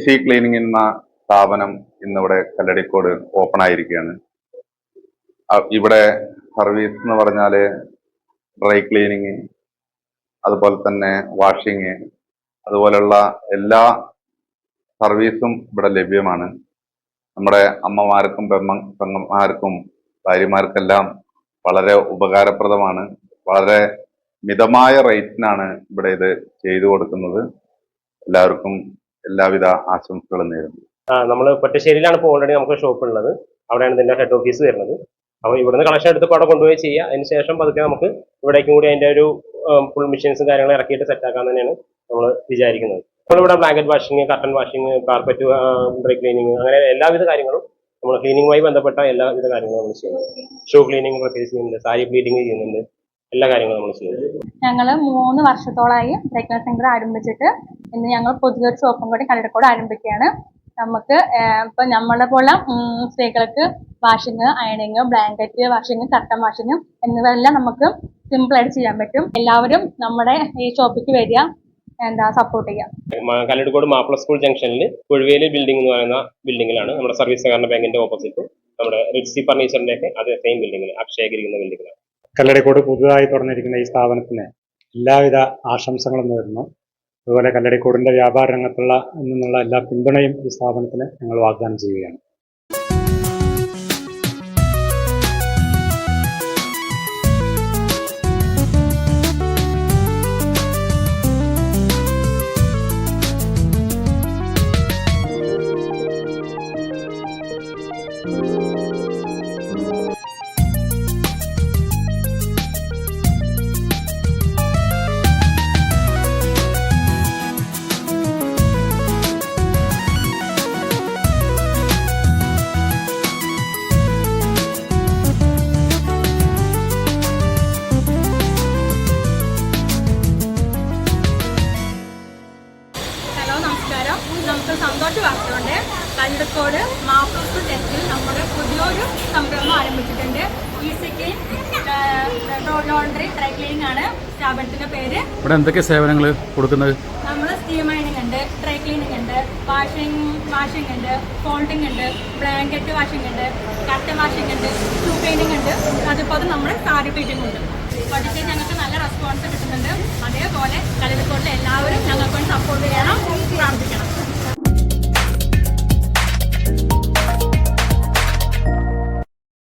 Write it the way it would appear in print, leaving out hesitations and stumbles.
C cleaning എന്ന സ്ഥാപനം ഇന്നിവിടെ കല്ലടിക്കോട് ഓപ്പൺ ആയിരിക്കുകയാണ്. ഇവിടെ സർവീസ് എന്ന് പറഞ്ഞാല് ഡ്രൈ ക്ലീനിങ്, അതുപോലെ തന്നെ വാഷിങ്, അതുപോലെയുള്ള എല്ലാ സർവീസും ഇവിടെ ലഭ്യമാണ്. നമ്മുടെ അമ്മമാർക്കും പെങ്ങന്മാർക്കും ഭാര്യമാർക്കെല്ലാം വളരെ ഉപകാരപ്രദമാണ്. വളരെ മിതമായ റേറ്റിനാണ് ഇവിടെ ഇത് ചെയ്തു കൊടുക്കുന്നത്. എല്ലാവർക്കും എല്ലാവിധ ആശംസകളും നേരുന്നു. നമ്മൾ പൊറ്റശ്ശേരിയിലാണ് ഇപ്പോൾ ഓൾറെഡി നമുക്ക് ഷോപ്പ് ഉള്ളത്. അവിടെയാണ് ഇതിന്റെ ഹെഡ് ഓഫീസ് വരുന്നത്. അപ്പോൾ ഇവിടുന്ന് കളക്ഷൻ എടുത്തപ്പോൾ അവിടെ കൊണ്ടുപോയി ചെയ്യുക. അതിനുശേഷം പതുക്കെ നമുക്ക് ഇവിടേക്കും കൂടി അതിന്റെ ഒരു ഫുൾ മെഷീൻസും കാര്യങ്ങളും ഇറക്കിയിട്ട് സെറ്റാക്കാൻ തന്നെയാണ് നമ്മൾ വിചാരിക്കുന്നത്. നമ്മളിവിടെ blanket washing, curtain washing, carpet dry cleaning, അങ്ങനെ എല്ലാവിധ കാര്യങ്ങളും നമ്മൾ ക്ലീനിങ്ങുമായി ബന്ധപ്പെട്ട എല്ലാവിധ കാര്യങ്ങളും നമ്മൾ ചെയ്യുന്നുണ്ട്. ഷൂ ക്ലീനിങ് പ്രത്യേകിച്ച് ചെയ്യുന്നുണ്ട്, സാരി ബ്ലീഡിങ് ചെയ്യുന്നുണ്ട്, എല്ലാ കാര്യങ്ങളും നമ്മൾ ചെയ്യുന്നുണ്ട്. ഞങ്ങൾ 3 വർഷത്തോളമായി ബ്രേക്ക്നസ് സെന്റർ ആരംഭിച്ചിട്ട് ഇന്ന് ഞങ്ങൾ പുതിയൊരു ഷോപ്പും കൂടി കല്ലടിക്കോട് ആരംഭിക്കുകയാണ്. നമുക്ക് ഇപ്പൊ നമ്മളെ പോലെ സ്ത്രീകൾക്ക് വാഷിങ്, അയണിങ്, ബ്ലാങ്കറ്റ് വാഷിങ്, കർട്ടൻ വാഷിങ് എന്നിവയെല്ലാം നമുക്ക് സിമ്പിൾ ആയിട്ട് ചെയ്യാൻ പറ്റും. എല്ലാവരും നമ്മുടെ ഈ ഷോപ്പിക്ക് വരിക, സപ്പോർട്ട് ചെയ്യാം. കല്ലടിക്കോട് മാപ്പിള സ്കൂൾ ജംഗ്ഷനിൽ കുഴുവേലി ബിൽഡിംഗ് എന്ന് പറയുന്ന ബിൽഡിങ്ങിലാണ് നമ്മുടെ സർവീസ് സഹകരണ ബാങ്കിന്റെ ഓപ്പോസിറ്റ് നമ്മുടെ റിറ്റ്സി ഫർണിച്ചറിന്റെ ഒക്കെ അതേ സെയിം ബിൽഡിങ്ങിൽ അക്ഷയകരിക്കുന്ന ബിൽഡിങ്ങിലാണ്. കല്ലടിക്കോട് പുതുതായി തുറന്നിരിക്കുന്ന ഈ സ്ഥാപനത്തിന് എല്ലാവിധ ആശംസകളും നേരുന്നു. അതുപോലെ കല്ലടിക്കോടിന്റെ വ്യാപാര രംഗത്തുള്ള നിന്നുള്ള എല്ലാ പിന്തുണയും ഈ സ്ഥാപനത്തിന് ഞങ്ങൾ വാഗ്ദാനം ചെയ്യുകയാണ്. നമുക്ക് സന്തോഷ വാർത്തയുണ്ട്. കല്ലടിക്കോട് മാപ്പിള സ്കൂൾ ജംഗ്ഷനിൽ നമ്മുടെ പുതിയൊരു സംരംഭം ആരംഭിച്ചിട്ടുണ്ട്. Easy clean laundry dry cleaning ആണ് സ്ഥാപനത്തിന്റെ പേര്. ഇവിടെ എന്തൊക്കെ സേവനങ്ങൾ കൊടുക്കുന്നത്? നമ്മൾ സ്റ്റീം അയണിങ് ഉണ്ട്, ഡ്രൈ ക്ലീനിങ് ഉണ്ട്, വാഷിംഗ് ഉണ്ട്, ഫോൾഡിംഗ് ഉണ്ട്, ബ്ലാങ്കറ്റ് വാഷിംഗ് ഉണ്ട്, കർട്ടൻ വാഷിംഗ് ഉണ്ട്, ഷൂ ക്ലീനിങ് ഉണ്ട്, അതുപോലെ നമ്മുടെ സാരി പ്ലീറ്റിംഗ് ഉണ്ട്. പഠിച്ച് ഞങ്ങൾക്ക് നല്ല റെസ്പോൺസ് കിട്ടുന്നുണ്ട്. അതേപോലെ കല്ലടിക്കോടിലെ എല്ലാവരും ഞങ്ങൾക്ക് സപ്പോർട്ട് ചെയ്യണം, പ്രാർത്ഥിക്കണം.